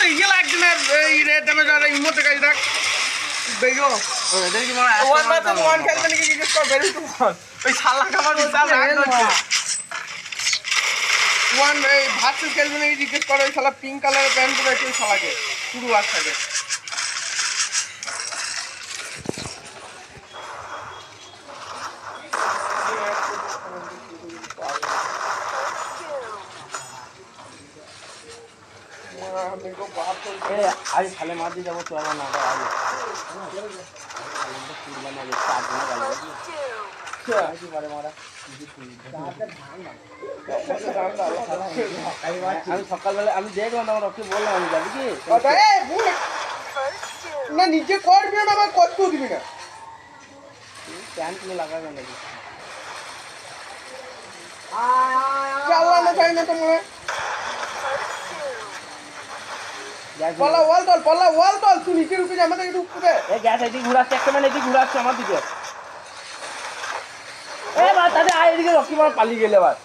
ইয়ে লাগছে না এই রে ড্যামেজ আর ইমোতে কাজ রাখ বেগো দেখি মানে ওয়ান ভার্সেস ওয়ান খেলতে নাকি জিজ্ঞেস কর বেরি টু ওই শালা কামার বিশাল রাগ হচ্ছে ওয়ান এই ভার্সেস খেলতে নাকি জিজ্ঞেস করে ওই শালা পিঙ্ক কালারের প্যান্ট পরে একটু শালাকে পুরো আর থাকে आज खाले मार दी जब तो ना आज সকালবেলা আমি দেখলাম আমার রকি বললাম আমি যাবি কি না নিচে করবি না আমার কত দিবি না প্যান্ট কিনে লাগাবে নাকি চালানো চাই না তোমার পল্লা ওয়াল তল তুই নিচে রুকে যা আমাদের একটু উপরে এই গ্যাস এদিকে ঘুরাচ্ছে একটা মানে এদিকে ঘুরাচ্ছে আমার দিকে এ বা তাদের আয় এদিকে রকি মার পালিয়ে গেলে এবার